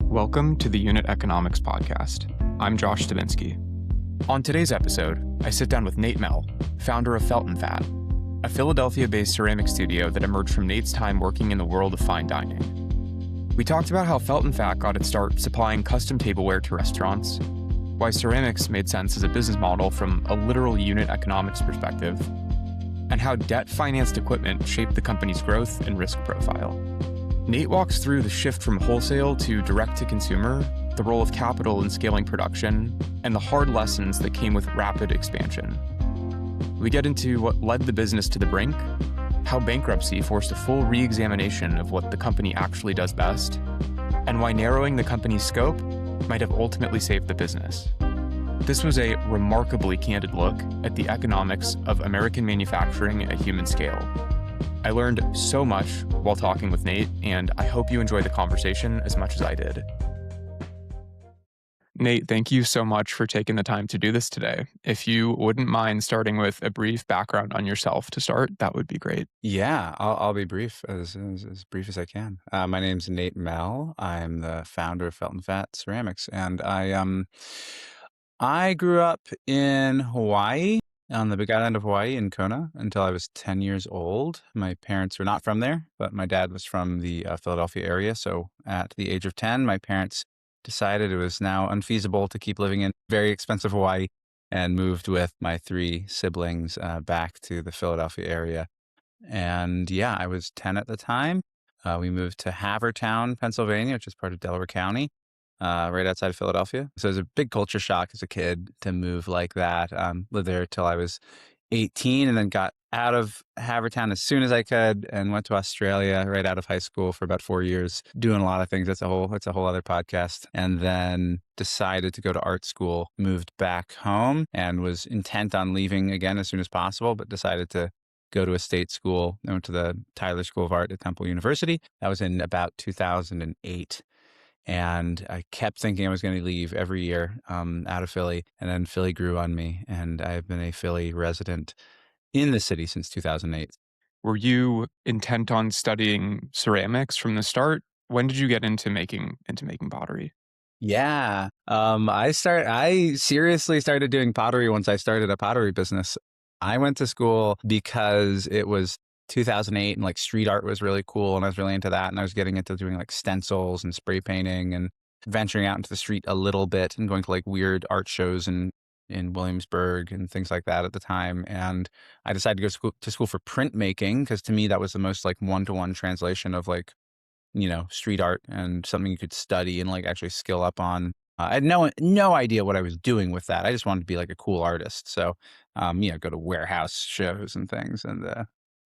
Welcome to the Unit Economics Podcast. I'm Josh Stabinsky. On today's episode, I sit down with Nate Mell, founder of Felt and Fat, a Philadelphia-based ceramic studio that emerged from Nate's time working in the world of fine dining. We talked about how Felt and Fat got its start supplying custom tableware to restaurants, why ceramics made sense as a business model from a literal unit economics perspective, and how debt-financed equipment shaped the company's growth and risk profile. Nate walks through the shift from wholesale to direct-to-consumer, the role of capital in scaling production, and the hard lessons that came with rapid expansion. We get into what led the business to the brink, how bankruptcy forced a full re-examination of what the company actually does best, and why narrowing the company's scope might have ultimately saved the business. This was a remarkably candid look at the economics of American manufacturing at a human scale. I learned so much while talking with Nate, and I hope you enjoy the conversation as much as I did. Nate, thank you so much for taking the time to do this today. If you wouldn't mind starting with a brief background on yourself to start, that would be great. Yeah, I'll be brief, as brief as I can. My name's Nate Mell. I'm the founder of Felt and Fat Ceramics, and I grew up in Hawaii, on the Big Island of Hawaii in Kona, until I was 10 years old. My parents were not from there, but my dad was from the Philadelphia area. So at the age of 10, my parents decided it was now unfeasible to keep living in very expensive Hawaii and moved with my three siblings back to the Philadelphia area. And yeah, I was 10 at the time. We moved to Havertown, Pennsylvania, which is part of Delaware County, right outside of Philadelphia. So it was a big culture shock as a kid to move like that. Lived there till I was 18 and then got out of Havertown as soon as I could and went to Australia right out of high school for about 4 years, doing a lot of things. That's a whole other podcast. And then decided to go to art school, moved back home and was intent on leaving again as soon as possible, but decided to go to a state school. I went to the Tyler School of Art at Temple University. That was in about 2008. And I kept thinking I was going to leave every year out of Philly. And then Philly grew on me. And I've been a Philly resident in the city since 2008. Were you intent on studying ceramics from the start? When did you get into making pottery? Yeah. I seriously started doing pottery once I started a pottery business. I went to school because it was 2008 and like street art was really cool and I was really into that, and I was getting into doing like stencils and spray painting and venturing out into the street a little bit and going to like weird art shows in Williamsburg and things like that at the time. And I decided to go to school for printmaking because to me that was the most like one-to-one translation of like, street art and something you could study and like actually skill up on. I had no idea what I was doing with that. I just wanted to be like a cool artist. So, go to warehouse shows and things, and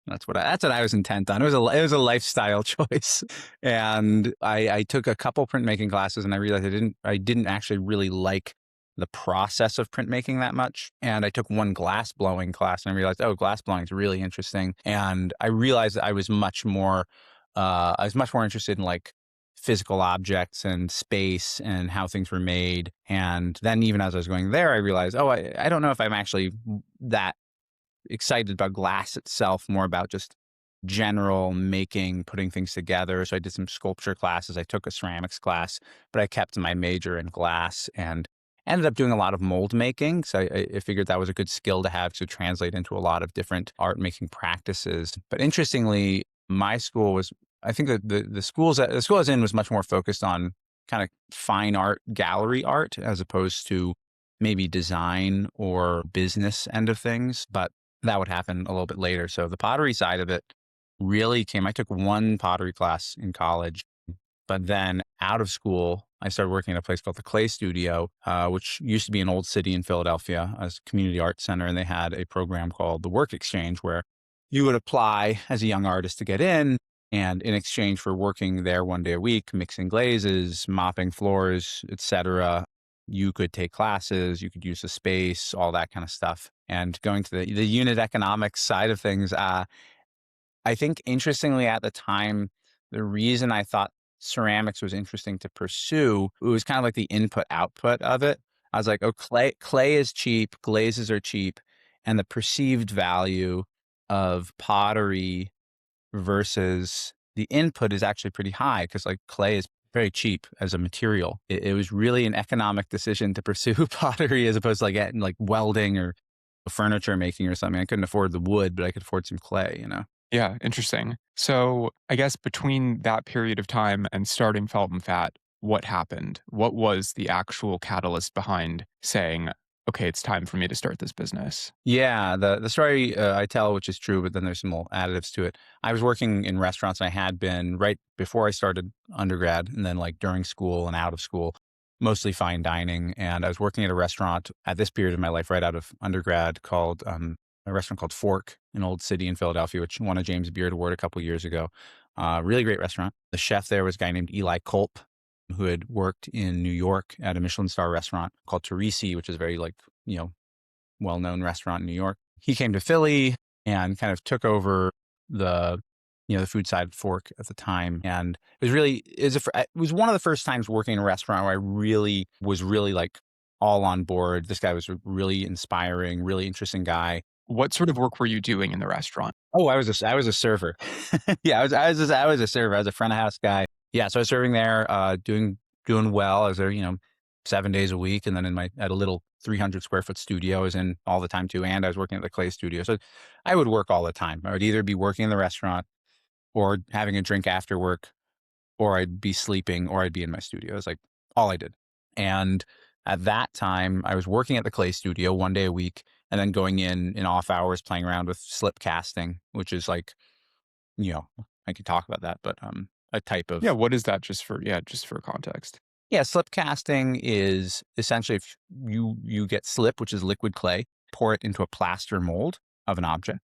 that's what I was intent on. It was a lifestyle choice, and I took a couple printmaking classes, and I realized I didn't actually really like the process of printmaking that much. And I took one glass blowing class, and I realized, glass blowing is really interesting. And I realized that I was much more interested in like physical objects and space and how things were made. And then even as I was going there, I realized, I don't know if I'm actually that excited about glass itself, more about just general making, putting things together. So I did some sculpture classes. I took a ceramics class, but I kept my major in glass and ended up doing a lot of mold making. So I figured that was a good skill to have to translate into a lot of different art making practices. But interestingly, my school was, I think that the school I was in was much more focused on kind of fine art, gallery art, as opposed to maybe design or business end of things. But that would happen a little bit later. So the pottery side of it really I took one pottery class in college, but then out of school, I started working at a place called the Clay Studio, which used to be an old city in Philadelphia as a community art center. And they had a program called the Work Exchange where you would apply as a young artist to get in. And in exchange for working there one day a week, mixing glazes, mopping floors, etc., you could take classes, you could use the space, all that kind of stuff. And going to the unit economics side of things, I think interestingly at the time, the reason I thought ceramics was interesting to pursue, it was kind of like the input output of it. I was like, clay is cheap, glazes are cheap, and the perceived value of pottery versus the input is actually pretty high because like clay is very cheap as a material. It was really an economic decision to pursue pottery as opposed to like welding or furniture making or something. I couldn't afford the wood, but I could afford some clay, you know? Yeah, interesting. So I guess between that period of time and starting Felt and Fat, what happened? What was the actual catalyst behind saying, okay, it's time for me to start this business? Yeah, the story I tell, which is true, but then there's some little additives to it. I was working in restaurants. And I had been right before I started undergrad, and then like during school and out of school, mostly fine dining. And I was working at a restaurant at this period of my life, right out of undergrad, called a restaurant called Fork, an old city in Philadelphia, which won a James Beard Award a couple years ago. Really great restaurant. The chef there was a guy named Eli Culp, who had worked in New York at a Michelin star restaurant called Teresi, which is very like, you know, well-known restaurant in New York. He came to Philly and kind of took over the, the food side of Fork at the time. And it was one of the first times working in a restaurant where I really was really like all on board. This guy was a really inspiring, really interesting guy. What sort of work were you doing in the restaurant? Oh, I was a server. Yeah, I was a server. I was a front of house guy. Yeah, so I was serving there, doing well. I was there, 7 days a week, and then at a little 300 square foot studio I was in all the time too, and I was working at the clay studio. So I would work all the time. I would either be working in the restaurant or having a drink after work, or I'd be sleeping, or I'd be in my studio. It was like all I did. And at that time, I was working at the clay studio 1 day a week, and then going in off hours playing around with slip casting, which is like, I could talk about that, but a type Yeah, of what is that just for context? yeah, slip casting is essentially if you get slip, which is liquid clay, pour it into a plaster mold of an object,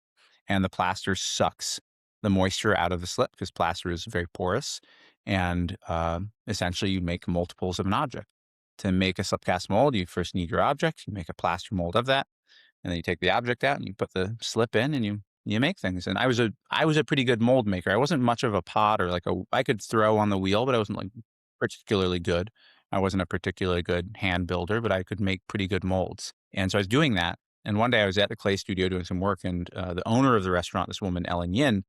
and the plaster sucks the moisture out of the slip because plaster is very porous, and essentially you make multiples of an object. To make a slip cast mold, you first need your object. You make a plaster mold of that, and then you take the object out and you put the slip in, and you make things. And I was a pretty good mold maker. I wasn't much of a pot or I could throw on the wheel, but I wasn't like particularly good. I wasn't a particularly good hand builder, but I could make pretty good molds. And so I was doing that. And one day I was at the clay studio doing some work, and the owner of the restaurant, this woman Ellen Yin,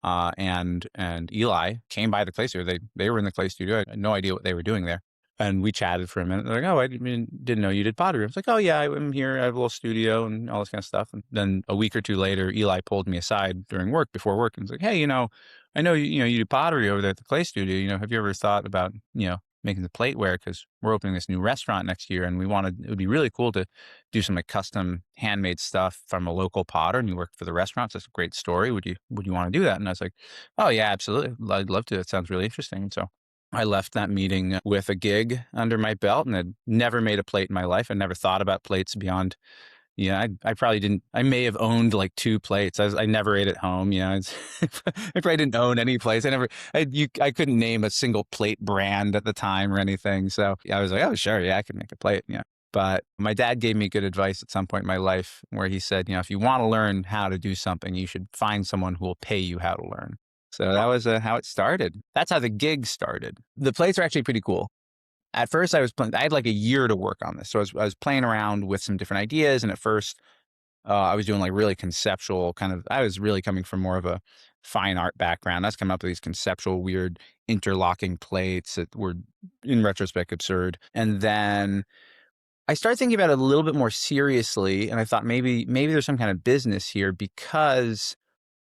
and Eli came by the clay studio. They were in the clay studio. I had no idea what they were doing there. And we chatted for a minute. They're like, "Oh, didn't know you did pottery." I was like, "Oh yeah, I'm here. I have a little studio and all this kind of stuff." And then a week or two later, Eli pulled me aside before work, and was like, "Hey, I know you do pottery over there at the clay studio. Have you ever thought about making the plateware? Because we're opening this new restaurant next year, and it would be really cool to do some like custom handmade stuff from a local potter. And you work for the restaurant. So that's a great story. Would you want to do that?" And I was like, "Oh yeah, absolutely. I'd love to. It sounds really interesting." And so I left that meeting with a gig under my belt, and had never made a plate in my life. I never thought about plates beyond, I probably didn't. I may have owned like 2 plates. I never ate at home. I probably didn't own any plates. I couldn't name a single plate brand at the time or anything. So yeah, I was like, oh sure, yeah, I can make a plate. Yeah. But my dad gave me good advice at some point in my life where he said, if you want to learn how to do something, you should find someone who will pay you how to learn. So that was how it started. That's how the gig started. The plates are actually pretty cool. At first, I had like a year to work on this. So I was playing around with some different ideas. And at first, I was doing like really conceptual I was really coming from more of a fine art background. I was coming up with these conceptual, weird interlocking plates that were, in retrospect, absurd. And then I started thinking about it a little bit more seriously. And I thought maybe there's some kind of business here, because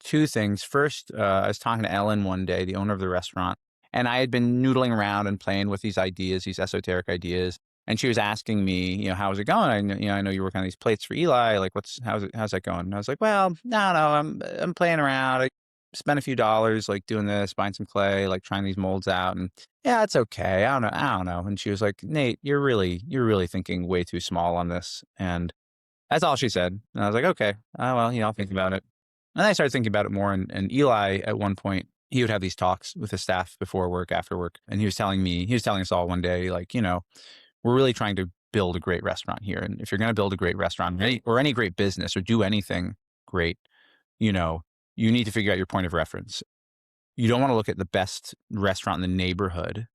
two things. First, I was talking to Ellen one day, the owner of the restaurant, and I had been noodling around and playing with these ideas, these esoteric ideas. And she was asking me, how's it going? I know you're working on these plates for Eli. Like, how's that going? And I was like, well, no, I'm playing around. I spent a few dollars, like doing this, buying some clay, like trying these molds out, and yeah, it's okay. I don't know. And she was like, Nate, you're really thinking way too small on this. And that's all she said. And I was like, okay, well, I'll think about it. And then I started thinking about it more. And Eli, at one point, he would have these talks with his staff before work, after work. And he was telling us all one day, like, we're really trying to build a great restaurant here. And if you're going to build a great restaurant or any great business or do anything great, you need to figure out your point of reference. You don't want to look at the best restaurant in the neighborhood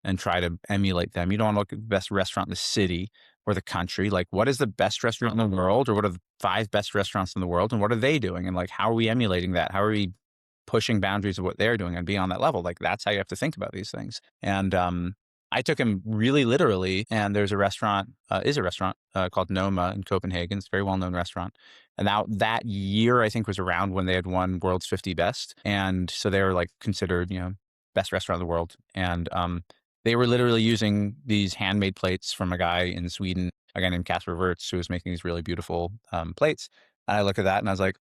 and try to emulate them. You don't want to look at the best restaurant in the city or the country. Like, what is the best restaurant in the world, or what are the 5 best restaurants in the world, and what are they doing? And like, how are we emulating that? How are we pushing boundaries of what they're doing and being on that level. Like, that's how you have to think about these things. And I took him really literally. And there's a restaurant, called Noma in Copenhagen. It's a very well-known restaurant. And now that year, I think, was around when they had won World's 50 Best. And so they were like considered, best restaurant in the world. And they were literally using these handmade plates from a guy in Sweden, a guy named Casper Wirtz, who was making these really beautiful plates. And I looked at that and I was like,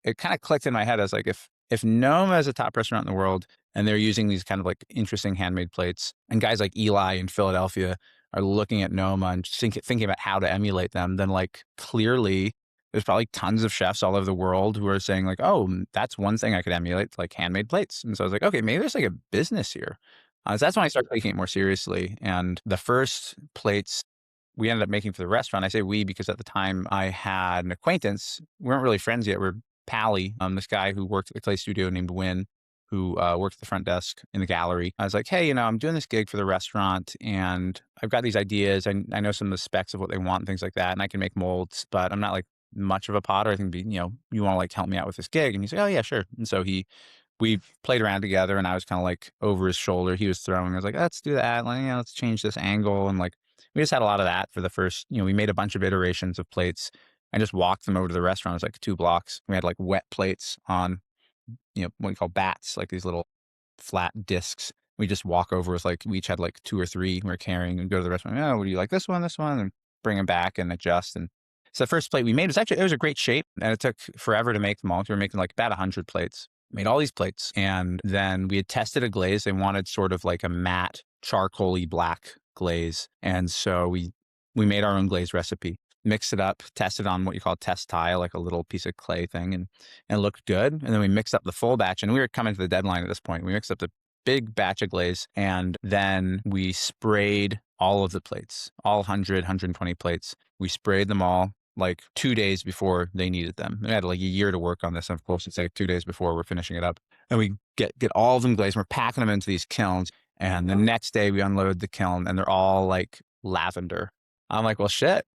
it kind of clicked in my head. I was like, if Noma is a top restaurant in the world and they're using these kind of like interesting handmade plates, and guys like Eli in Philadelphia are looking at Noma and thinking about how to emulate them, then like clearly there's probably tons of chefs all over the world who are saying like, oh, that's one thing I could emulate, like handmade plates. And so I was like, okay, maybe there's like a business here. So that's when I started taking it more seriously. And the first plates we ended up making for the restaurant, I say we because at the time I had an acquaintance. We weren't really friends yet. We're Pally, this guy who worked at the clay studio named Win, who worked at the front desk in the gallery. I was like, hey, I'm doing this gig for the restaurant and I've got these ideas. I know some of the specs of what they want and things like that. And I can make molds, but I'm not like much of a potter. I think, you want to like help me out with this gig. And he's like, oh yeah, sure. And so we played around together and I was kind of like over his shoulder. He was throwing. I was like, let's do that. Like, let's change this angle. And like, we just had a lot of that for the first, we made a bunch of iterations of plates and just walked them over to the restaurant. It was like 2 blocks. We had like wet plates on, what we call bats, like these little flat discs. We just walk over with like, we each had like 2 or 3 we were carrying and go to the restaurant. Oh, would you like this one, and bring them back and adjust. And so the first plate we made it was a great shape and it took forever to make them all. We were making like about 100 plates, made all these plates. And then we had tested a glaze. They wanted sort of like a matte charcoaly black glaze. And so we made our own glaze recipe, mixed it up, tested on what you call test tile, like a little piece of clay thing, and it looked good. And then we mixed up the full batch, and we were coming to the deadline at this point. We mixed up the big batch of glaze, and then we sprayed all of the plates, all 120 plates. We sprayed them all like 2 days before they needed them. We had like a year to work on this. And of course, it's like 2 days before we're finishing it up. And we get all of them glazed. We're packing them into these kilns. And the next day we unload the kiln and they're all like lavender. I'm like, well, shit,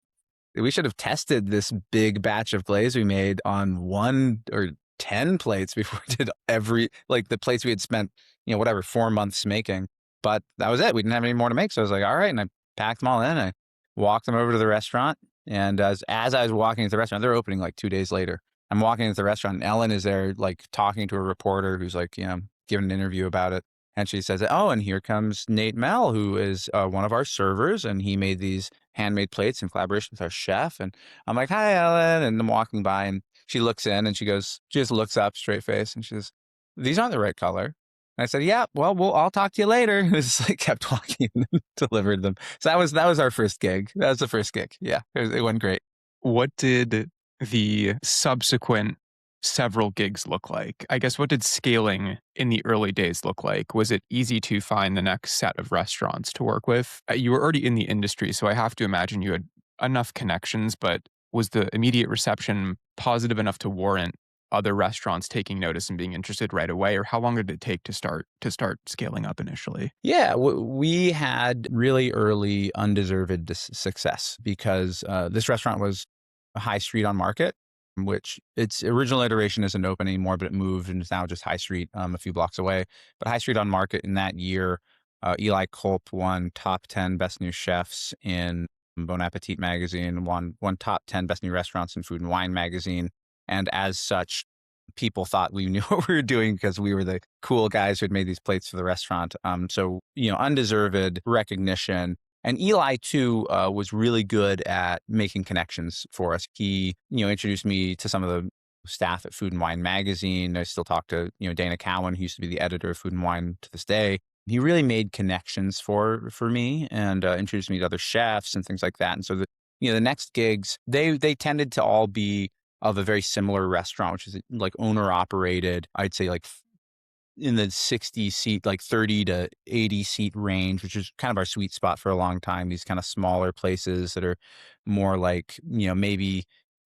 we should have tested this big batch of glaze we made on 1 or 10 plates before we did the plates we had spent, 4 months making. But that was it. We didn't have any more to make. So I was like, all right. And I packed them all in. I walked them over to the restaurant. And as I was walking to the restaurant, they're opening like 2 days later. I'm walking into the restaurant and Ellen is there like talking to a reporter who's like, giving an interview about it. And she says, oh, and here comes Nate Mell, who is one of our servers. And he made these handmade plates in collaboration with our chef. And I'm like, hi, Ellen. And I'm walking by and she looks in and she just looks up straight face. And she says, these aren't the right color. And I said, yeah, well, I'll talk to you later. And just like kept walking and delivered them. So that was our first gig. That was the first gig. Yeah, it went great. What did the subsequent several gigs look like? I guess, what did scaling in the early days look like? Was it easy to find the next set of restaurants to work with? You were already in the industry, so I have to imagine you had enough connections, but was the immediate reception positive enough to warrant other restaurants taking notice and being interested right away? Or how long did it take to start scaling up initially? Yeah, we had really early undeserved success because this restaurant was a high street on Market, which its original iteration isn't open anymore, but it moved and it's now just High Street a few blocks away. But High Street on Market in that year, Eli Culp won top 10 best new chefs in Bon Appetit magazine, won top 10 best new restaurants in Food and Wine magazine. And as such, people thought we knew what we were doing because we were the cool guys who had made these plates for the restaurant. So, undeserved recognition. And Eli, too, was really good at making connections for us. He, introduced me to some of the staff at Food and Wine magazine. I still talk to, Dana Cowan, who used to be the editor of Food and Wine to this day. He really made connections for me and introduced me to other chefs and things like that. And so the next gigs, they tended to all be of a very similar restaurant, which is like owner operated. I'd say like in the 60 seat, like 30 to 80 seat range, which is kind of our sweet spot for a long time. These kind of smaller places that are more like, maybe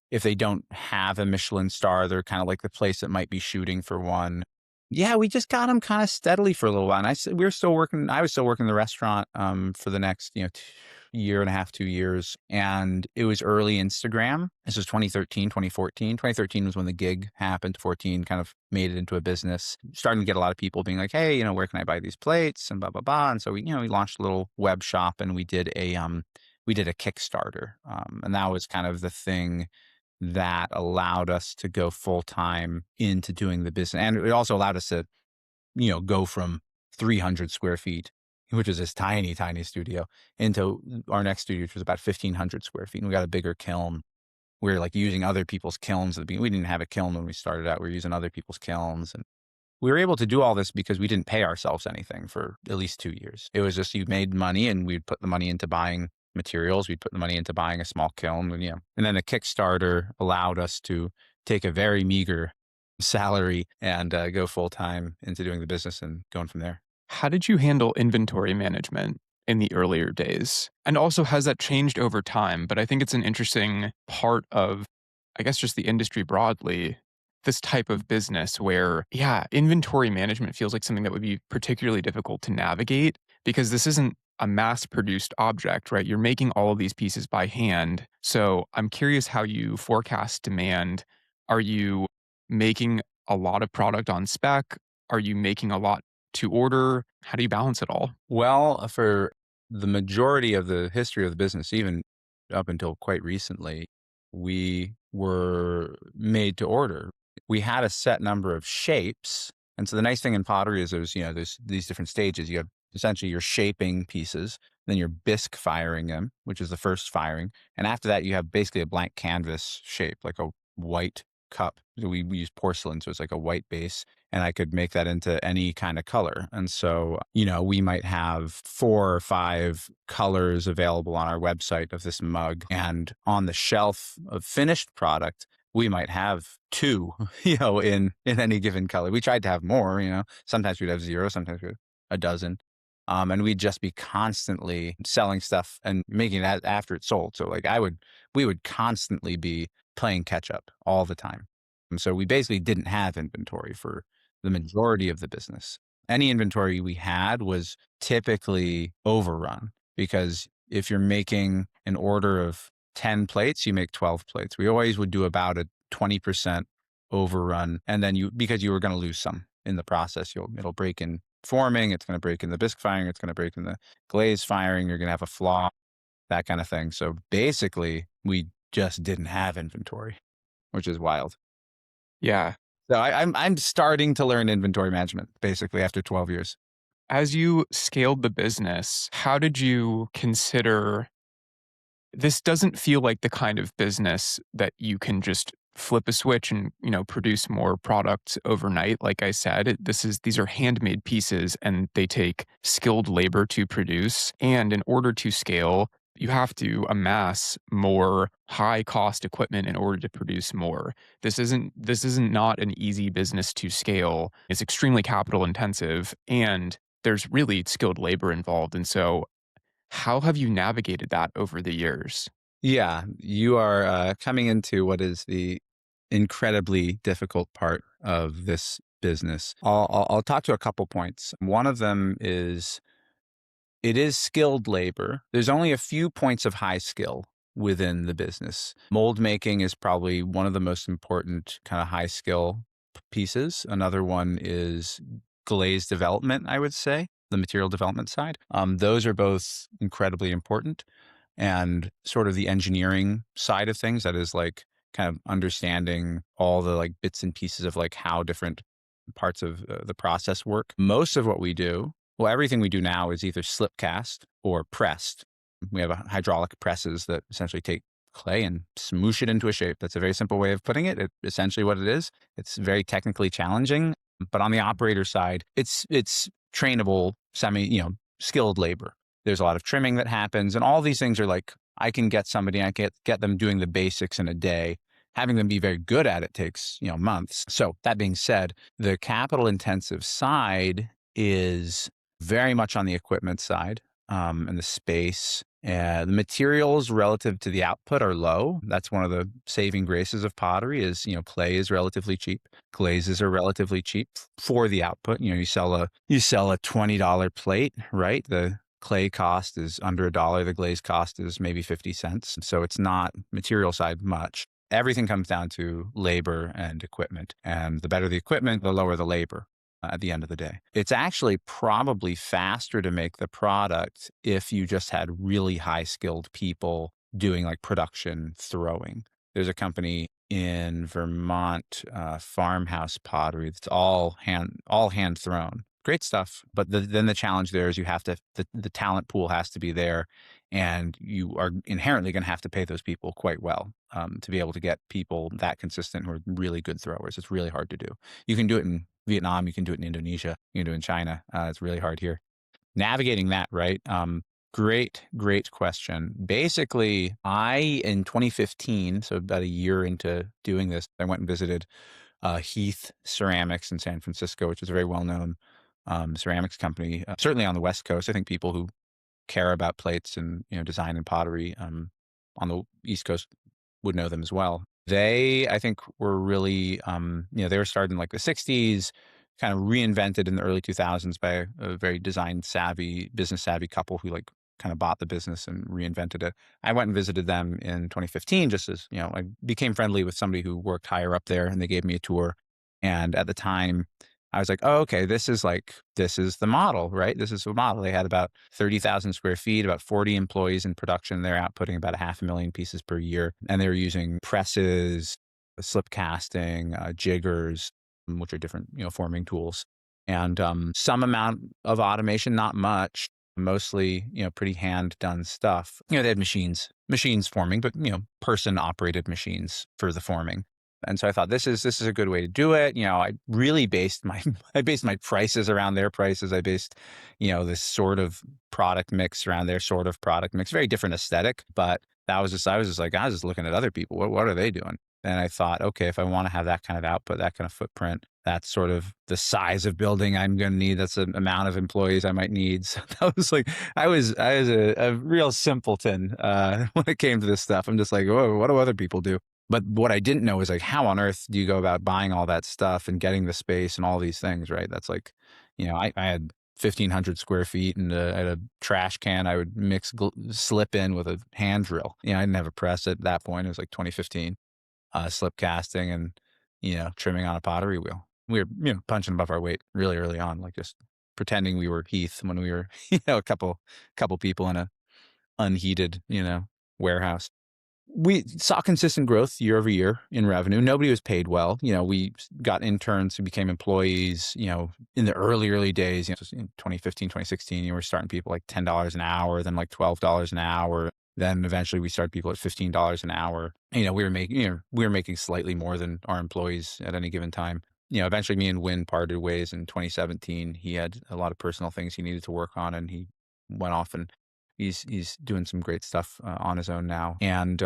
if they don't have a Michelin star, they're kind of like the place that might be shooting for one. Yeah, we just got them kind of steadily for a little while. And I was still working the restaurant for the next, year and a half, 2 years. And it was early Instagram. This was 2013, 2014. 2013 was when the gig happened. 14 kind of made it into a business. Starting to get a lot of people being like, hey, where can I buy these plates and blah, blah, blah. And so we launched a little web shop and we did a Kickstarter. And that was kind of the thing that allowed us to go full time into doing the business. And it also allowed us to, go from 300 square feet, which is this tiny, tiny studio, into our next studio, which was about 1,500 square feet. And we got a bigger kiln. We were like using other people's kilns at the beginning. We didn't have a kiln when we started out. We were using other people's kilns. And we were able to do all this because we didn't pay ourselves anything for at least 2 years. It was just you made money and we'd put the money into buying materials. We'd put the money into buying a small kiln. And then the Kickstarter allowed us to take a very meager salary and go full time into doing the business and going from there. How did you handle inventory management in the earlier days? And also, has that changed over time? But I think it's an interesting part of, I guess, just the industry broadly, this type of business where, inventory management feels like something that would be particularly difficult to navigate because this isn't a mass produced object, right? You're making all of these pieces by hand. So I'm curious how you forecast demand. Are you making a lot of product on spec? Are you making a lot to order? How do you balance it all? Well, for the majority of the history of the business, even up until quite recently, we were made to order. We had a set number of shapes. And so the nice thing in pottery is there's these different stages. You have essentially you're shaping pieces, then you're bisque firing them, which is the first firing. And after that, you have basically a blank canvas shape, like a white cup. We use porcelain, so it's like a white base, and I could make that into any kind of color. And so, we might have 4 or 5 colors available on our website of this mug, and on the shelf of finished product, we might have 2, in any given color. We tried to have more, sometimes we'd have 0, sometimes we'd have a dozen. And we'd just be constantly selling stuff and making that after it's sold. So we would constantly be playing catch up all the time. And so we basically didn't have inventory for the majority of the business. Any inventory we had was typically overrun because if you're making an order of 10 plates, you make 12 plates. We always would do about a 20% overrun. And then because you were going to lose some in the process, it'll break in forming, it's going to break in the bisque firing, it's going to break in the glaze firing, you're going to have a flaw, that kind of thing. So basically, we just didn't have inventory, which is wild. Yeah. So I'm starting to learn inventory management basically after 12 years. As you scaled the business, how did you consider this doesn't feel like the kind of business that you can just flip a switch and, produce more products overnight. Like I said, these are handmade pieces and they take skilled labor to produce. And in order to scale, you have to amass more high cost equipment in order to produce more. This isn't not an easy business to scale. It's extremely capital intensive and there's really skilled labor involved. And so how have you navigated that over the years? Yeah, you are coming into what is the incredibly difficult part of this business. I'll talk to a couple points. One of them is it is skilled labor. There's only a few points of high skill within the business. Mold making is probably one of the most important kind of high skill pieces. Another one is glaze development, I would say, the material development side. Those are both incredibly important. And sort of the engineering side of things, that is like kind of understanding all the like bits and pieces of like how different parts of the process work. Most of what we do, everything we do now is either slip cast or pressed. We have hydraulic presses that essentially take clay and smoosh it into a shape. That's a very simple way of putting it. It's essentially what it is. It's very technically challenging, but on the operator side, it's trainable, skilled labor. There's a lot of trimming that happens, and all these things are like, I can get somebody, I can get them doing the basics in a day. Having them be very good at it takes, months. So that being said, the capital intensive side is very much on the equipment side, and the space. The materials relative to the output are low. That's one of the saving graces of pottery is, clay is relatively cheap. Glazes are relatively cheap for the output. You sell a $20 plate, right? The clay cost is under $1. The glaze cost is maybe 50 cents. So it's not material side much. Everything comes down to labor and equipment. And the better the equipment, the lower the labor at the end of the day. It's actually probably faster to make the product if you just had really high skilled people doing like production throwing. There's a company in Vermont, farmhouse pottery. That's all hand thrown. Great stuff. But then the challenge there is you have to, the talent pool has to be there, and you are inherently going to have to pay those people quite well to be able to get people that consistent who are really good throwers. It's really hard to do. You can do it in Vietnam. You can do it in Indonesia. You can do it in China. It's really hard here. Navigating that, right? Great question. Basically, in 2015, so about a year into doing this, I went and visited Heath Ceramics in San Francisco, which is a very well-known ceramics company, certainly on the West Coast. I think people who care about plates and design and pottery on the East Coast would know them as well. They, I think, were really, they were started in like the 60s, kind of reinvented in the early 2000s by a very business savvy couple who like kind of bought the business and reinvented it. I went and visited them in 2015, just as, I became friendly with somebody who worked higher up there, and they gave me a tour. And at the time, I was like, oh, okay, this is the model, right? This is the model. They had about 30,000 square feet, about 40 employees in production. They're outputting about 500,000 pieces per year. And they were using presses, slip casting, jiggers, which are different, forming tools, and some amount of automation, not much, mostly, pretty hand done stuff. They had machines forming, but, person operated machines for the forming. And so I thought this is a good way to do it. I really based my prices around their prices. I based, this sort of product mix around their sort of product mix. Very different aesthetic, but I was just looking at other people. What are they doing? And I thought, okay, if I want to have that kind of output, that kind of footprint, that's sort of the size of building I'm going to need. That's the amount of employees I might need. So that was like, I was a real simpleton when it came to this stuff. I'm just like, oh, what do other people do? But what I didn't know is like, how on earth do you go about buying all that stuff and getting the space and all these things, right? That's like, I had 1,500 square feet and I had a trash can I would slip in with a hand drill. I didn't have a press at that point. It was like 2015. Slip casting and, trimming on a pottery wheel. We were, punching above our weight really early on, like just pretending we were Heath when we were, a couple people in a unheated, warehouse. We saw consistent growth year over year in revenue. Nobody was paid well. We got interns who became employees, in the early days, in 2015, 2016, we were starting people like $10 an hour, then like $12 an hour. Then eventually we started people at $15 an hour. We were making slightly more than our employees at any given time. Eventually me and Win parted ways in 2017. He had a lot of personal things he needed to work on, and he went off and he's doing some great stuff on his own now. And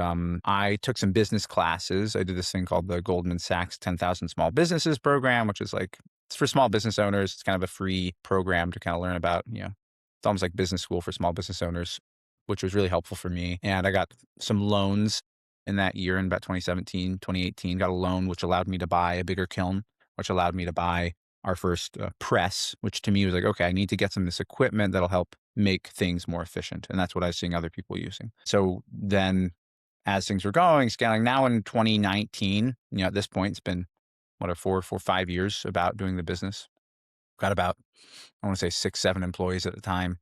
I took some business classes. I did this thing called the Goldman Sachs 10,000 Small Businesses program, which is like, it's for small business owners. It's kind of a free program to kind of learn about, it's almost like business school for small business owners, which was really helpful for me. And I got some loans in that year, in about 2017, 2018, got a loan, which allowed me to buy a bigger kiln, which allowed me to buy our first press, which to me was like, okay, I need to get some of this equipment that'll help make things more efficient. And that's what I was seeing other people using. So then as things were going, scaling, now in 2019, at this point, it's been, 5 years about doing the business. Got about, I want to say 6, 7 employees at the time.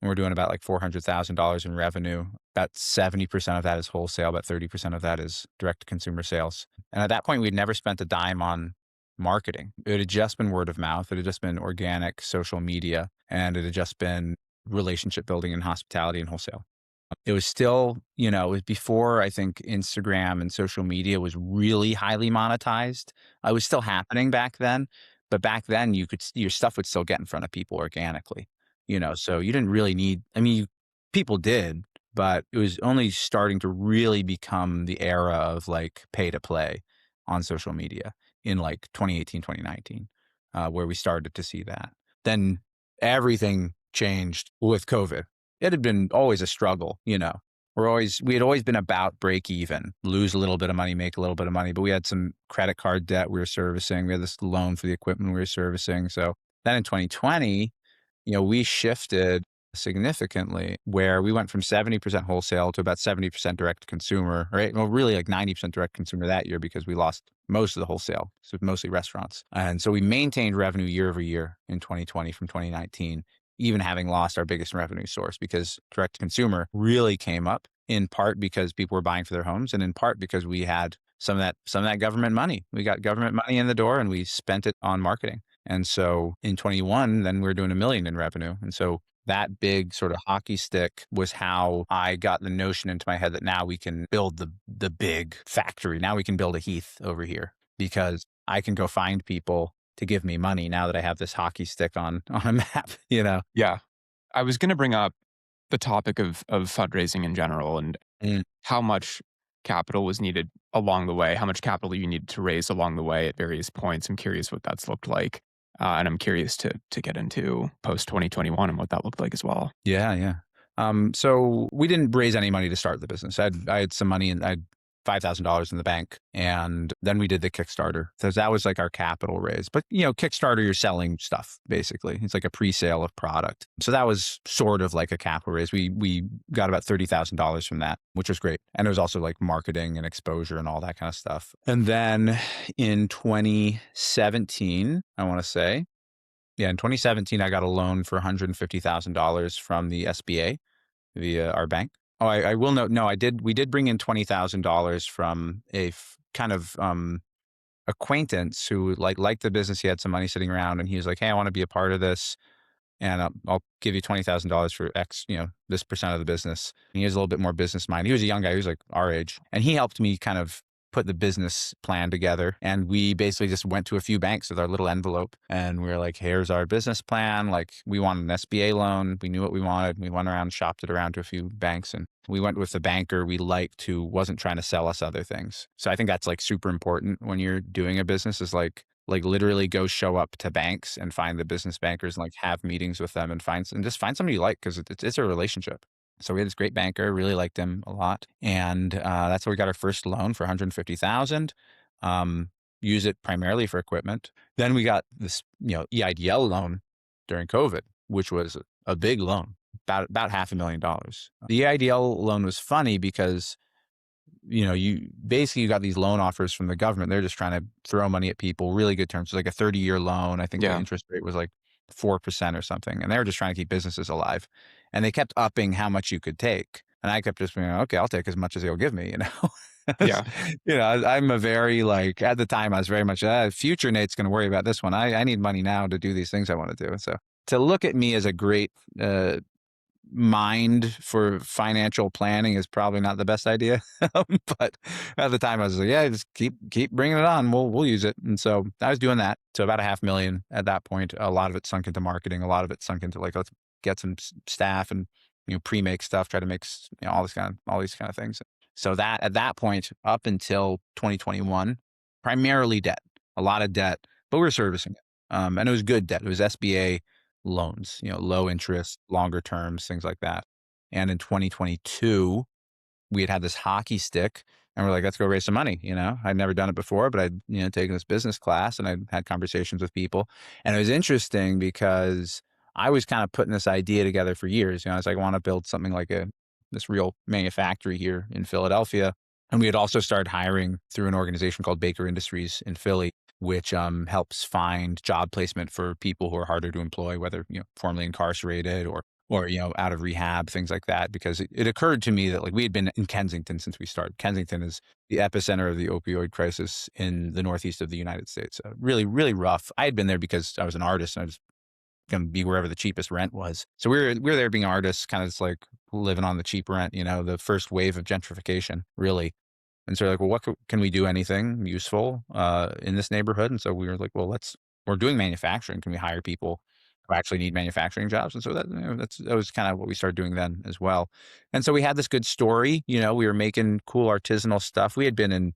And we're doing about like $400,000 in revenue. About 70% of that is wholesale. About 30% of that is direct to consumer sales. And at that point, we'd never spent a dime on marketing. It had just been word of mouth. It had just been organic social media, and it had just been relationship building in hospitality and wholesale. It was still, it was before I think Instagram and social media was really highly monetized. It was still happening back then, but back then your stuff would still get in front of people organically, so you didn't really need, people did, but it was only starting to really become the era of like pay to play on social media in like 2018, 2019, where we started to see that. Then everything changed with COVID. It had been always a struggle, we had always been about break even, lose a little bit of money, make a little bit of money, but we had some credit card debt we were servicing. We had this loan for the equipment we were servicing. So then in 2020, we shifted significantly, where we went from 70% wholesale to about 70% direct consumer, right? Well, really like 90% direct consumer that year because we lost most of the wholesale. So mostly restaurants. And so we maintained revenue year over year in 2020 from 2019, even having lost our biggest revenue source, because direct consumer really came up in part because people were buying for their homes, and in part because we had some of that government money. We got government money in the door and we spent it on marketing. And so in 21, then we were doing $1 million in revenue. And so that big sort of hockey stick was how I got the notion into my head that now we can build the big factory. Now we can build a Heath over here because I can go find people to give me money now that I have this hockey stick on a map, you know? Yeah. I was going to bring up the topic of fundraising in general and Mm. how much capital was needed along the way, how much capital you needed to raise along the way at various points. I'm curious what that's looked like. And I'm curious to get into post 2021 and what that looked like as well. Yeah, yeah. So we didn't raise any money to start the business. I had some money and I had $5,000 in the bank, and then we did the Kickstarter. So that was like our capital raise. But Kickstarter, you're selling stuff basically. It's like a pre-sale of product. So that was sort of like a capital raise. We got about $30,000 from that, which was great. And it was also like marketing and exposure and all that kind of stuff. And then in 2017, I want to say, yeah, in 2017, I got a loan for $150,000 from the SBA via our bank. Oh, I will note, no, we did bring in $20,000 from a kind of acquaintance who liked the business. He had some money sitting around and he was like, hey, I want to be a part of this. And I'll give you $20,000 for X, this percent of the business. And he has a little bit more business mind. He was a young guy. He was like our age. And he helped me kind of put the business plan together. And we basically just went to a few banks with our little envelope. And we were like, here's our business plan. Like, we wanted an SBA loan. We knew what we wanted. We went around, shopped it around to a few banks. And we went with the banker we liked who wasn't trying to sell us other things. So I think that's like super important when you're doing a business, is like literally go show up to banks and find the business bankers and like have meetings with them and just find somebody you like, because it's a relationship. So we had this great banker, really liked him a lot. And that's how we got our first loan for $150,000. Use it primarily for equipment. Then we got this, EIDL loan during COVID, which was a big loan, about $500,000. The EIDL loan was funny because you got these loan offers from the government. They're just trying to throw money at people, really good terms. It was like a 30-year loan. I think the interest rate was like 4% or something. And they were just trying to keep businesses alive. And they kept upping how much you could take. And I kept just being, okay, I'll take as much as they'll give me, Yeah. I'm a very at the time I was very much, future Nate's going to worry about this one. I need money now to do these things I want to do. So to look at me as a great, mind for financial planning is probably not the best idea. But at the time I was like, yeah, just keep bringing it on. We'll use it. And so I was doing that. So about $500,000 at that point. A lot of it sunk into marketing. A lot of it sunk into let's get some staff and, pre-make stuff, try to make, all these kind of things. So that at that point, up until 2021, primarily debt, a lot of debt, but we were servicing it. And it was good debt. It was SBA loans, low interest, longer terms, things like that. And in 2022, we had this hockey stick and we're like, let's go raise some money. I'd never done it before, but I'd, taken this business class and I'd had conversations with people. And it was interesting because I was kind of putting this idea together for years. I was like, I want to build something like this real manufactory here in Philadelphia. And we had also started hiring through an organization called Baker Industries in Philly, which helps find job placement for people who are harder to employ, whether formerly incarcerated or out of rehab, things like that. Because it occurred to me that we had been in Kensington since we started. Kensington is the epicenter of the opioid crisis in the Northeast of the United States. Really, really rough. I had been there because I was an artist and I was going to be wherever the cheapest rent was. So we were there being artists, kind of just living on the cheap rent. The first wave of gentrification, really. And so well, can we do anything useful in this neighborhood? And so we were like, well, we're doing manufacturing. Can we hire people who actually need manufacturing jobs? And so that was kind of what we started doing then as well. And so we had this good story. We were making cool artisanal stuff. We had been in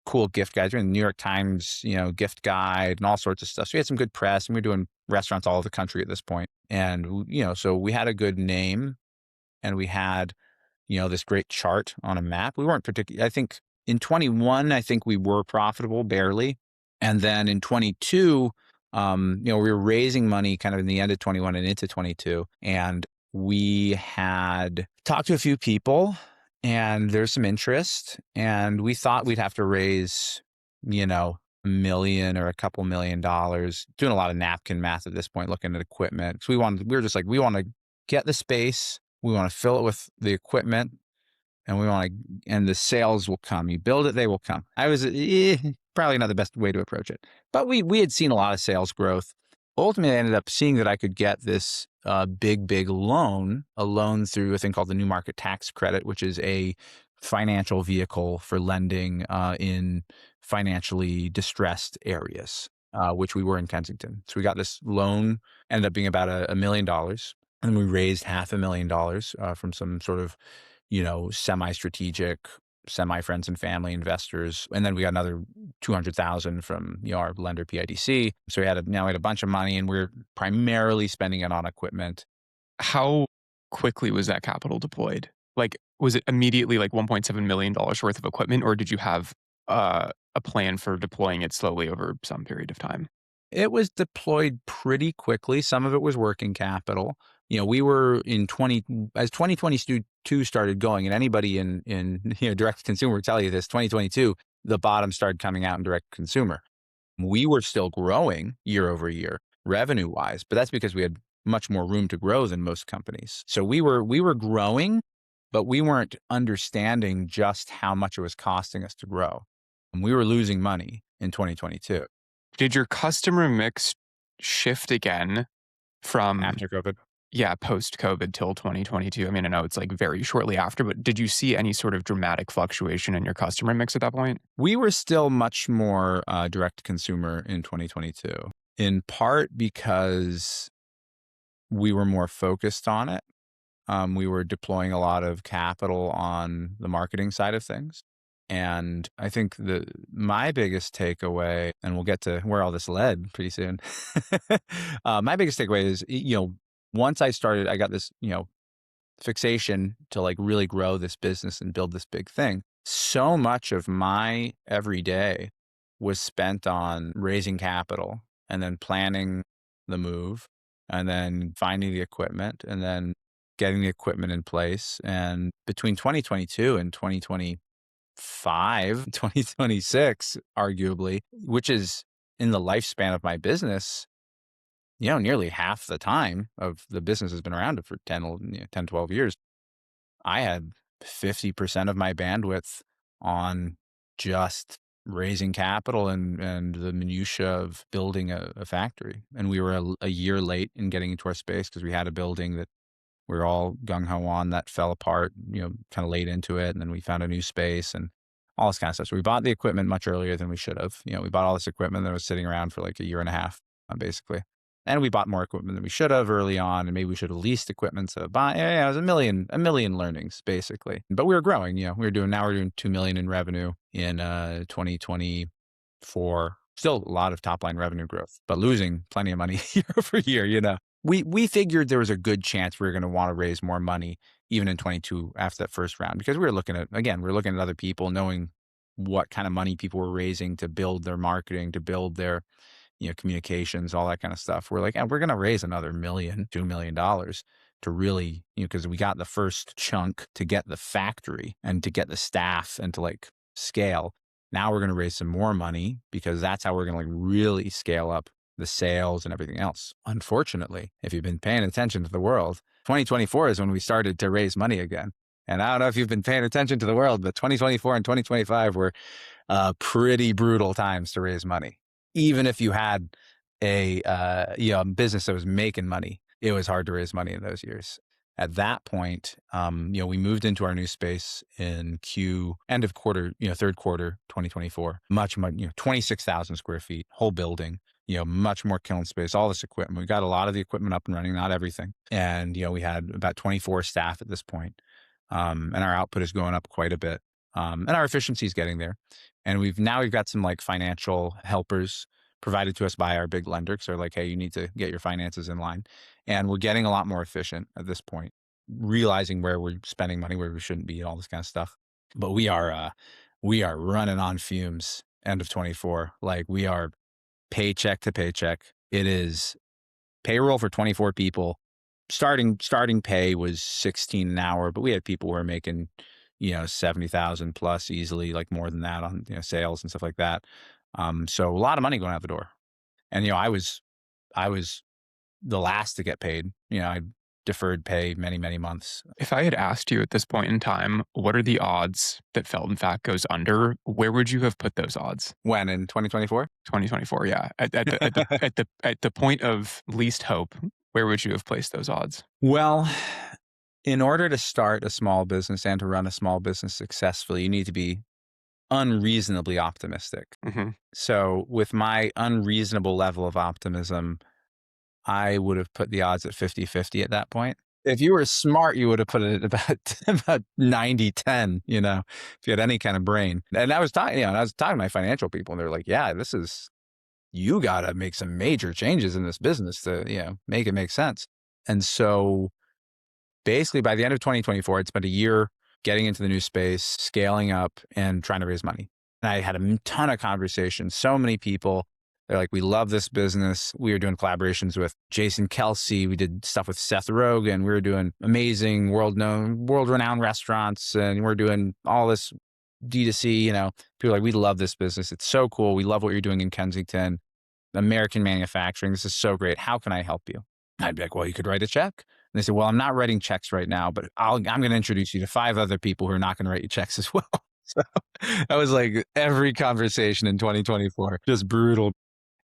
cool gift guides. We were in the New York Times, gift guide and all sorts of stuff. So we had some good press, and we were doing restaurants all over the country at this point. And, so we had a good name, and we had, this great chart on a map. We weren't particularly, I think in 21, I think we were profitable barely. And then in 22, we were raising money kind of in the end of 21 and into 22. And we had talked to a few people and there's some interest, and we thought we'd have to raise, $1 million or a couple $1 million, doing a lot of napkin math at this point, looking at equipment. So we were just like, we want to get the space, we want to fill it with the equipment, and and the sales will come. You build it, they will come. I was probably not the best way to approach it, but we had seen a lot of sales growth. Ultimately, I ended up seeing that I could get this big loan, a loan through a thing called the New Market Tax Credit, which is a financial vehicle for lending in financially distressed areas, which we were in Kensington. So we got this loan, ended up being about $1 million. And we raised $500,000 from some sort of, semi-strategic, semi-friends and family investors. And then we got another 200,000 from our lender PIDC. So now we had a bunch of money, and we're primarily spending it on equipment. How quickly was that capital deployed? Like, was it immediately like $1.7 million worth of equipment, or did you have a plan for deploying it slowly over some period of time? It was deployed pretty quickly. Some of it was working capital. We were as 2022 started going, and anybody in direct to consumer will tell you this, 2022, the bottom started coming out in direct consumer. We were still growing year over year, revenue wise, but that's because we had much more room to grow than most companies. So we were growing, but we weren't understanding just how much it was costing us to grow. And we were losing money in 2022. Did your customer mix shift again from After COVID? post-COVID till 2022? I mean, I know it's like very shortly after, but did you see any sort of dramatic fluctuation in your customer mix at that point? We were still much more direct consumer in 2022, in part because we were more focused on it. We were deploying a lot of capital on the marketing side of things. And I think my biggest takeaway, and we'll get to where all this led pretty soon. My biggest takeaway is, once I got this, fixation to like really grow this business and build this big thing. So much of my every day was spent on raising capital and then planning the move and then finding the equipment and then getting the equipment in place. And between 2022 and 2026, arguably, which is in the lifespan of my business, nearly half the time of the business has been around for 10, 12 years. I had 50% of my bandwidth on just raising capital and the minutia of building a factory. And we were a year late in getting into our space because we had a building that we were all gung-ho on that fell apart, kind of late into it. And then we found a new space and all this kind of stuff. So we bought the equipment much earlier than we should have. We bought all this equipment that was sitting around for like a year and a half, basically. And we bought more equipment than we should have early on, and maybe we should have leased equipment to buy. Yeah, it was a million learnings basically. But we were growing. Now we're doing $2 million in revenue in 2024. Still a lot of top line revenue growth, but losing plenty of money year over year. We figured there was a good chance we were going to want to raise more money even in 22 after that first round, because we were looking at other people, knowing what kind of money people were raising to build their marketing, to build their communications, all that kind of stuff. We're like, we're going to raise another $1 million, $2 million to really, because we got the first chunk to get the factory and to get the staff and to like scale. Now we're going to raise some more money because that's how we're going to like really scale up the sales and everything else. Unfortunately, if you've been paying attention to the world, 2024 is when we started to raise money again. And I don't know if you've been paying attention to the world, but 2024 and 2025 were pretty brutal times to raise money. Even if you had a business that was making money, it was hard to raise money in those years. At that point, we moved into our new space in end of quarter, third quarter, 2024, much, 26,000 square feet, whole building, much more kiln space, all this equipment. We got a lot of the equipment up and running, not everything. And, we had about 24 staff at this point. And our output is going up quite a bit. And our efficiency is getting there. And we've got some like financial helpers provided to us by our big lender. So they're like, hey, you need to get your finances in line. And we're getting a lot more efficient at this point, realizing where we're spending money, where we shouldn't be, all this kind of stuff. But we are running on fumes end of 24. Like we are paycheck to paycheck. It is payroll for 24 people starting pay was 16 an hour, but we had people who were making, 70,000 plus easily, like more than that on, sales and stuff like that. So a lot of money going out the door. And, I was the last to get paid. I deferred pay many, many months. If I had asked you at this point in time, what are the odds that Felt and Fat goes under? Where would you have put those odds? When, in 2024? 2024, yeah. At the point of least hope, where would you have placed those odds? Well, in order to start a small business and to run a small business successfully, you need to be unreasonably optimistic. Mm-hmm. So with my unreasonable level of optimism, I would have put the odds at 50-50 at that point. If you were smart, you would have put it at about 90-10, if you had any kind of brain. And I was talking to my financial people, and they're like, yeah, you got to make some major changes in this business to, make it make sense. And so basically by the end of 2024, I'd spent a year getting into the new space, scaling up, and trying to raise money. And I had a ton of conversations, so many people. They're like, we love this business. We were doing collaborations with Jason Kelsey. We did stuff with Seth Rogen. We were doing amazing world-renowned restaurants. And we're doing all this D2C, People are like, we love this business. It's so cool. We love what you're doing in Kensington. American manufacturing. This is so great. How can I help you? I'd be like, well, you could write a check. And they said, well, I'm not writing checks right now, but I'm going to introduce you to 5 other people who are not going to write you checks as well. So that was like every conversation in 2024, just brutal.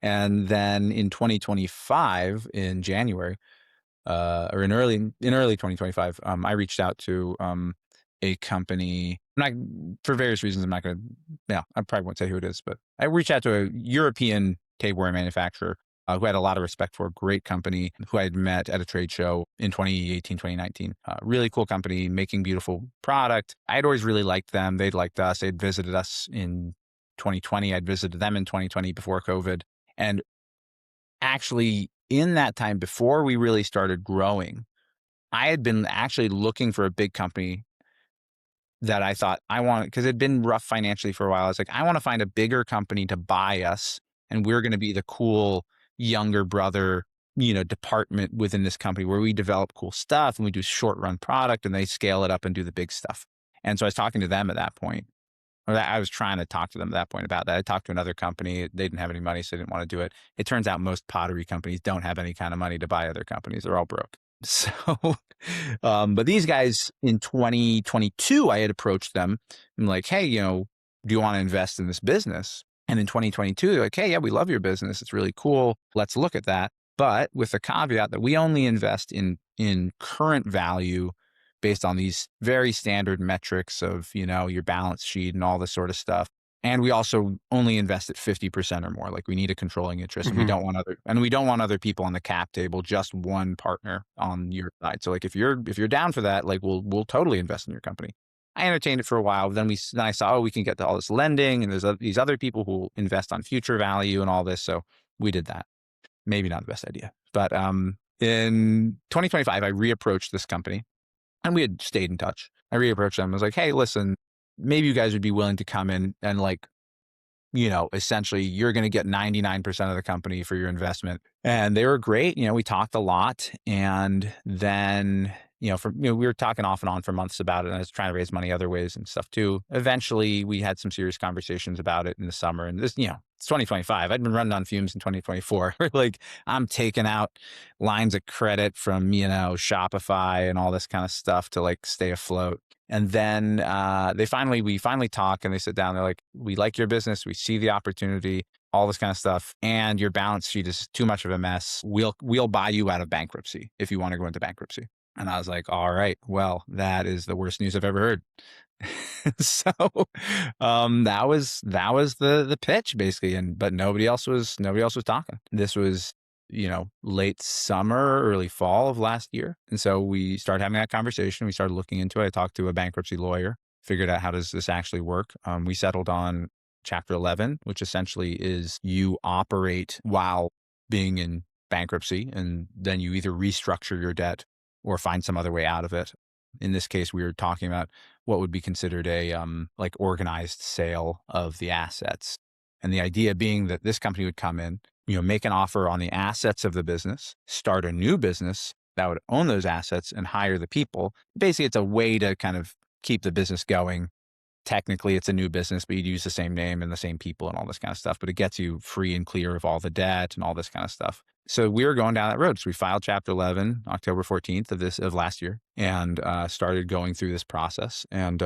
And then in 2025, in January, or in early 2025, I reached out to a company. For various reasons, I'm not going to, I probably won't say who it is, but I reached out to a European tableware manufacturer who I had a lot of respect for, great company, who I had met at a trade show in 2018, 2019. Really cool company, making beautiful product. I had always really liked them. They'd liked us. They'd visited us in 2020. I'd visited them in 2020 before COVID. And actually, in that time, before we really started growing, I had been actually looking for a big company that I thought I wanted, because it'd been rough financially for a while. I was like, I want to find a bigger company to buy us, and we're going to be the cool younger brother, department within this company where we develop cool stuff and we do short run product and they scale it up and do the big stuff. And so I was talking to them at that point. I was trying to talk to them at that point about that. I talked to another company. They didn't have any money, so they didn't want to do it. It turns out most pottery companies don't have any kind of money to buy other companies. They're all broke. So, but these guys in 2022, I had approached them. I'm like, hey, do you want to invest in this business? And in 2022, they're like, hey, yeah, we love your business. It's really cool. Let's look at that. But with the caveat that we only invest in current value based on these very standard metrics of, your balance sheet and all this sort of stuff. And we also only invest at 50% or more. Like, we need a controlling interest, and we don't want other people on the cap table, just one partner on your side. So like, if you're down for that, like, we'll totally invest in your company. I entertained it for a while. Then I saw, we can get to all this lending, and there's these other people who invest on future value and all this. So we did that. Maybe not the best idea, but in 2025, I reapproached this company, and we had stayed in touch. I reapproached them. I was like, hey, listen, maybe you guys would be willing to come in and, like, essentially you're going to get 99% of the company for your investment. And they were great. We talked a lot. And then, we were talking off and on for months about it. And I was trying to raise money other ways and stuff too. Eventually we had some serious conversations about it in the summer. And this, it's 2025. I'd been running on fumes in 2024. Like, I'm taking out lines of credit from, Shopify and all this kind of stuff to, like, stay afloat. And then we finally talk, and they sit down. They're like, we like your business. We see the opportunity, all this kind of stuff. And your balance sheet is too much of a mess. We'll buy you out of bankruptcy if you want to go into bankruptcy. And I was like, all right, well, that is the worst news I've ever heard. So that was the pitch, basically. But nobody else was talking. This was, late summer, early fall of last year. And so we started having that conversation. We started looking into it. I talked to a bankruptcy lawyer, figured out how does this actually work. We settled on Chapter 11, which essentially is you operate while being in bankruptcy, and then you either restructure your debt or find some other way out of it. In this case, we were talking about what would be considered a like organized sale of the assets. And the idea being that this company would come in, make an offer on the assets of the business, start a new business that would own those assets and hire the people. Basically, it's a way to kind of keep the business going. Technically, it's a new business, but you'd use the same name and the same people and all this kind of stuff. But it gets you free and clear of all the debt and all this kind of stuff. So we were going down that road. So we filed Chapter 11, October 14th of last year, and started going through this process. And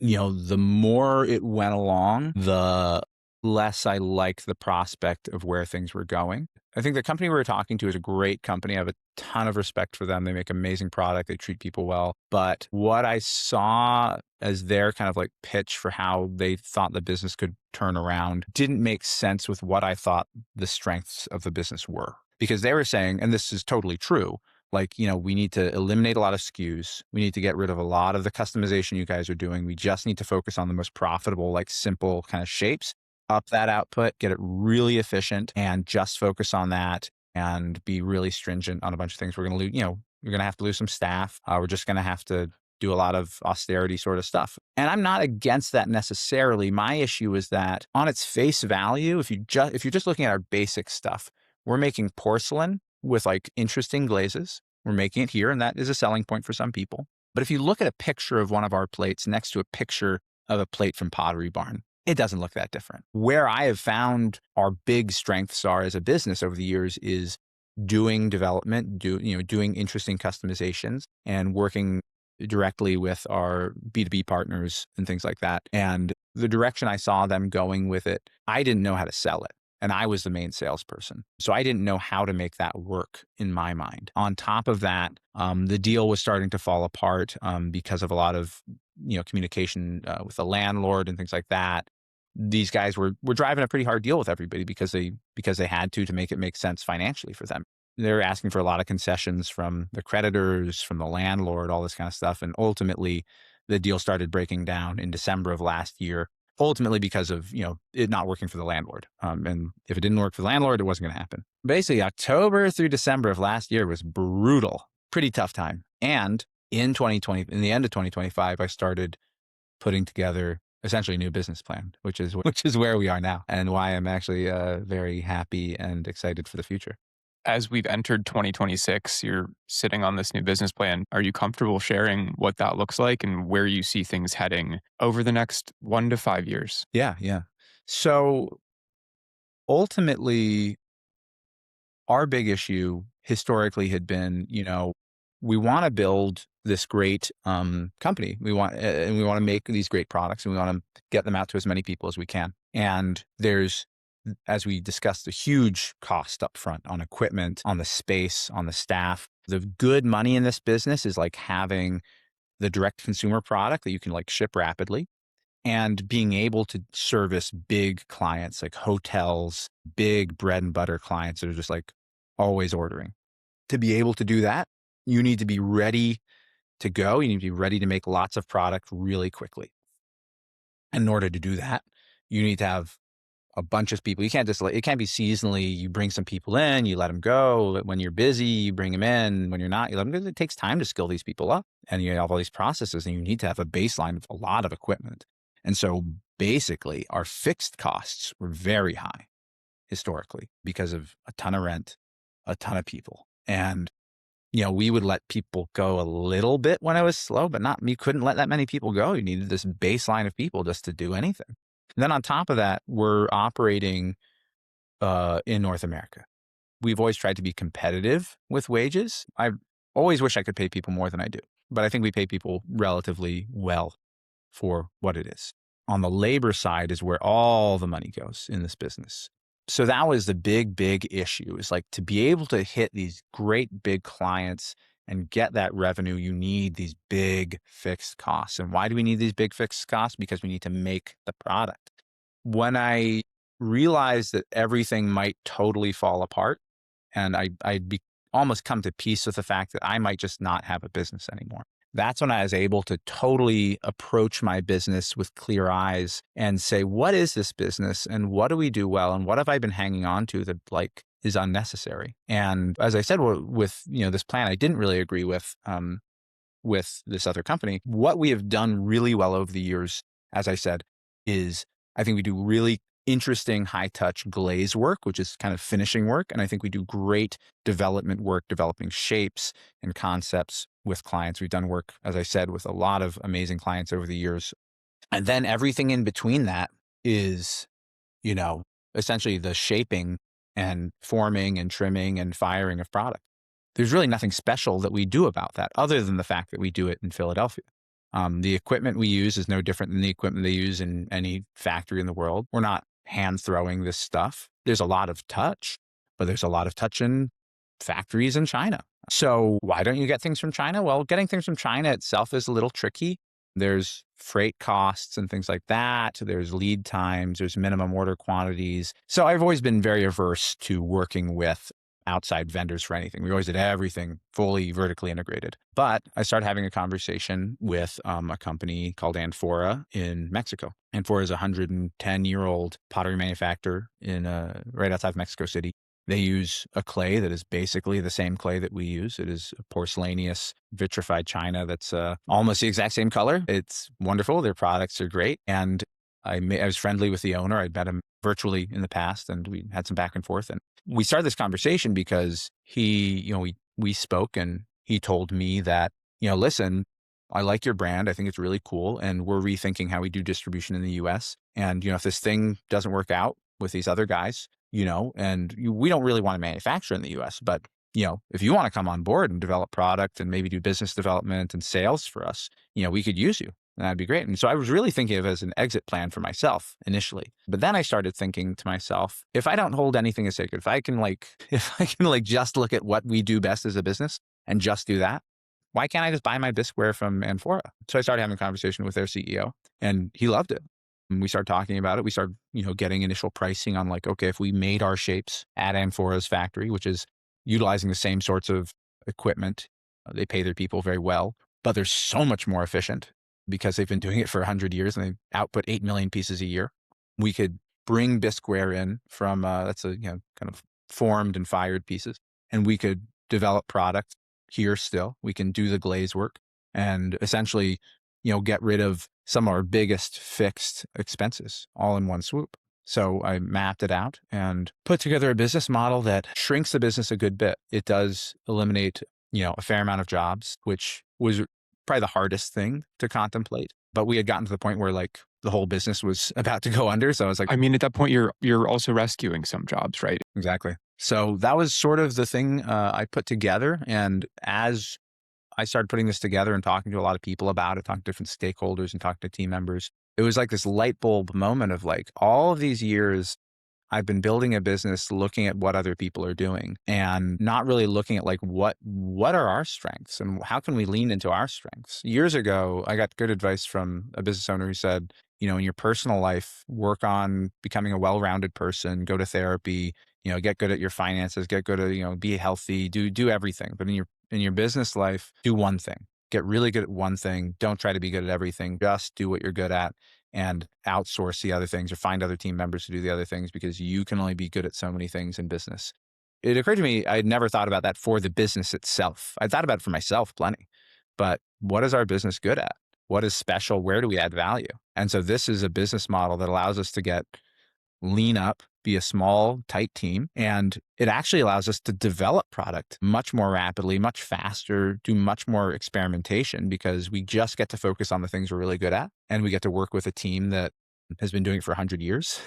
the more it went along, the less I liked the prospect of where things were going. I think the company we were talking to is a great company. I have a ton of respect for them. They make amazing product. They treat people well. But what I saw as their kind of like pitch for how they thought the business could turn around didn't make sense with what I thought the strengths of the business were. Because they were saying, and this is totally true, like, we need to eliminate a lot of SKUs. We need to get rid of a lot of the customization you guys are doing. We just need to focus on the most profitable, like simple kind of shapes. Up that output, get it really efficient, and just focus on that and be really stringent on a bunch of things. We're going to lose, we're going to have to lose some staff. We're just going to have to do a lot of austerity sort of stuff. And I'm not against that necessarily. My issue is that on its face value, if you're just looking at our basic stuff, we're making porcelain with like interesting glazes. We're making it here, and that is a selling point for some people. But if you look at a picture of one of our plates next to a picture of a plate from Pottery Barn, it doesn't look that different. Where I have found our big strengths are as a business over the years is doing development, doing interesting customizations and working directly with our B2B partners and things like that. And the direction I saw them going with it, I didn't know how to sell it. And I was the main salesperson. So I didn't know how to make that work in my mind. On top of that, the deal was starting to fall apart because of a lot of communication with the landlord and things like that. These guys were driving a pretty hard deal with everybody because they had to make it make sense financially for them. They were asking for a lot of concessions from the creditors, from the landlord, all this kind of stuff. And ultimately, the deal started breaking down in December of last year, ultimately because of it not working for the landlord. And if it didn't work for the landlord, it wasn't going to happen. Basically, October through December of last year was brutal, pretty tough time. And in the end of 2025, I started putting together essentially a new business plan, which is where we are now, and why I'm actually very happy and excited for the future. As we've entered 2026, you're sitting on this new business plan. Are you comfortable sharing what that looks like and where you see things heading over the next 1 to 5 years? Yeah. So ultimately, our big issue historically had been, we want to build this great company. We want to make these great products, and we want to get them out to as many people as we can. And there's, as we discussed, a huge cost up front on equipment, on the space, on the staff. The good money in this business is like having the direct consumer product that you can like ship rapidly, and being able to service big clients like hotels, big bread and butter clients that are just like always ordering. To be able to do that, you need to be ready to go. You need to be ready to make lots of product really quickly. And in order to do that, you need to have a bunch of people. You can't just it can't be seasonally. You bring some people in, you let them go. When you're busy, you bring them in. When you're not, you let them go. It takes time to skill these people up, and you have all these processes, and you need to have a baseline of a lot of equipment. And so basically our fixed costs were very high historically because of a ton of rent, a ton of people. And we would let people go a little bit when it was slow, but you couldn't let that many people go. You needed this baseline of people just to do anything. And then on top of that, we're operating in North America. We've always tried to be competitive with wages. I always wish I could pay people more than I do, but I think we pay people relatively well for what it is. On the labor side is where all the money goes in this business. So that was the big issue, is like to be able to hit these great big clients and get that revenue, you need these big fixed costs. And why do we need these big fixed costs? Because we need to make the product. When I realized that everything might totally fall apart, and I'd almost come to peace with the fact that I might just not have a business anymore. That's when I was able to totally approach my business with clear eyes and say, what is this business and what do we do well? And what have I been hanging on to that like is unnecessary? And as I said, with this plan, I didn't really agree with this other company. What we have done really well over the years, as I said, is I think we do really interesting high touch glaze work, which is kind of finishing work. And I think we do great development work, developing shapes and concepts with clients. We've done work, as I said, with a lot of amazing clients over the years. And then everything in between that is, essentially the shaping and forming and trimming and firing of product. There's really nothing special that we do about that other than the fact that we do it in Philadelphia. The equipment we use is no different than the equipment they use in any factory in the world. We're not hand throwing this stuff. There's a lot of touch, but there's a lot of touch in factories in China. So why don't you get things from China? Well, getting things from China itself is a little tricky. There's freight costs and things like that. There's lead times, there's minimum order quantities. So I've always been very averse to working with outside vendors for anything. We always did everything fully vertically integrated. But I started having a conversation with a company called Amphora in Mexico. Amphora is a 110-year-old pottery manufacturer in right outside of Mexico City. They use a clay that is basically the same clay that we use. It is a porcelaneous vitrified china that's almost the exact same color. It's wonderful. Their products are great. And I was friendly with the owner. I'd met him virtually in the past, and we had some back and forth. And we started this conversation because we spoke, and he told me that, listen, I like your brand. I think it's really cool. And we're rethinking how we do distribution in the US. And, if this thing doesn't work out with these other guys, we don't really want to manufacture in the US, but, if you want to come on board and develop product and maybe do business development and sales for us, we could use you. And that'd be great. And so I was really thinking of it as an exit plan for myself initially. But then I started thinking to myself, if I don't hold anything as sacred, if I can just look at what we do best as a business and just do that, why can't I just buy my bisqueware from Amphora? So I started having a conversation with their CEO, and he loved it. And we started talking about it. We started, getting initial pricing on okay, if we made our shapes at Amphora's factory, which is utilizing the same sorts of equipment, they pay their people very well, but they're so much more efficient because they've been doing it for 100 years and they output 8 million pieces a year. We could bring bisqueware in from, that's a, kind of formed and fired pieces, and we could develop product here still. We can do the glaze work and essentially, get rid of some of our biggest fixed expenses all in one swoop. So I mapped it out and put together a business model that shrinks the business a good bit. It does eliminate, a fair amount of jobs, which was probably the hardest thing to contemplate. But we had gotten to the point where the whole business was about to go under. So I was like, I mean, at that point, you're also rescuing some jobs, right? Exactly. So that was sort of the thing I put together. And as I started putting this together and talking to a lot of people about it, talking to different stakeholders and talking to team members, it was like this light bulb moment of all of these years I've been building a business looking at what other people are doing and not really looking at what are our strengths and how can we lean into our strengths. Years ago, I got good advice from a business owner who said, in your personal life, work on becoming a well-rounded person, go to therapy, get good at your finances, get good at, be healthy, do everything. But in your business life, do one thing. Get really good at one thing. Don't try to be good at everything. Just do what you're good at and outsource the other things or find other team members to do the other things because you can only be good at so many things in business. It occurred to me, I'd never thought about that for the business itself. I thought about it for myself plenty, but what is our business good at? What is special? Where do we add value? And so this is a business model that allows us to lean up, be a small, tight team, and it actually allows us to develop product much more rapidly, much faster, do much more experimentation because we just get to focus on the things we're really good at, and we get to work with a team that has been doing it for 100 years.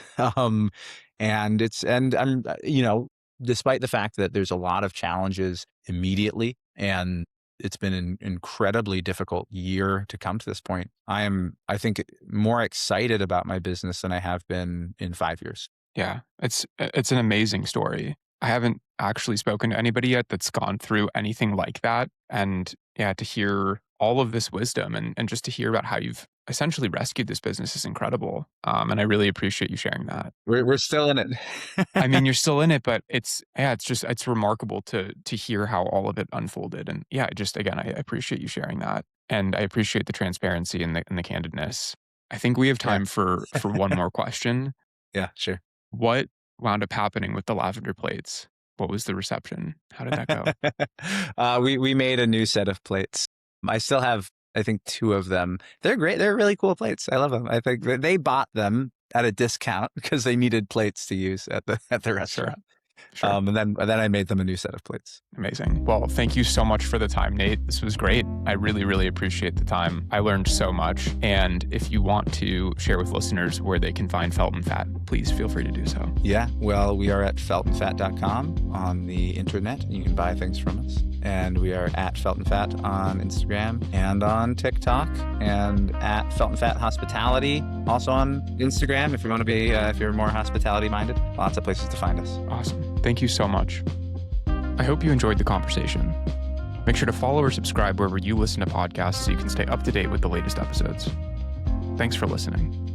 Despite the fact that there's a lot of challenges immediately, and it's been an incredibly difficult year to come to this point, I think, more excited about my business than I have been in 5 years. Yeah, it's an amazing story. I haven't actually spoken to anybody yet that's gone through anything like that. And yeah, to hear all of this wisdom and just to hear about how you've essentially rescued this business is incredible. And I really appreciate you sharing that. We're still in it. I mean, you're still in it, but it's remarkable to hear how all of it unfolded. And yeah, again, I appreciate you sharing that. And I appreciate the transparency and the candidness. I think we have Yeah. time for one more question. Yeah, sure. What wound up happening with the lavender plates? What was the reception? How did that go? We made a new set of plates. I still have, I think, 2 of them. They're great. They're really cool plates. I love them. I think they bought them at a discount because they needed plates to use at the restaurant. Sure. And then I made them a new set of plates. Amazing. Well, thank you so much for the time, Nate. This was great. I really, really appreciate the time. I learned so much. And if you want to share with listeners where they can find Felt and Fat, please feel free to do so. Yeah. Well, we are at feltandfat.com on the internet. You can buy things from us. And we are at Felt and Fat on Instagram and on TikTok, and at Felt and Fat Hospitality also on Instagram if you want to be, if you're more hospitality minded. Lots of places to find us. Awesome. Thank you so much. I hope you enjoyed the conversation. Make sure to follow or subscribe wherever you listen to podcasts so you can stay up to date with the latest episodes. Thanks for listening.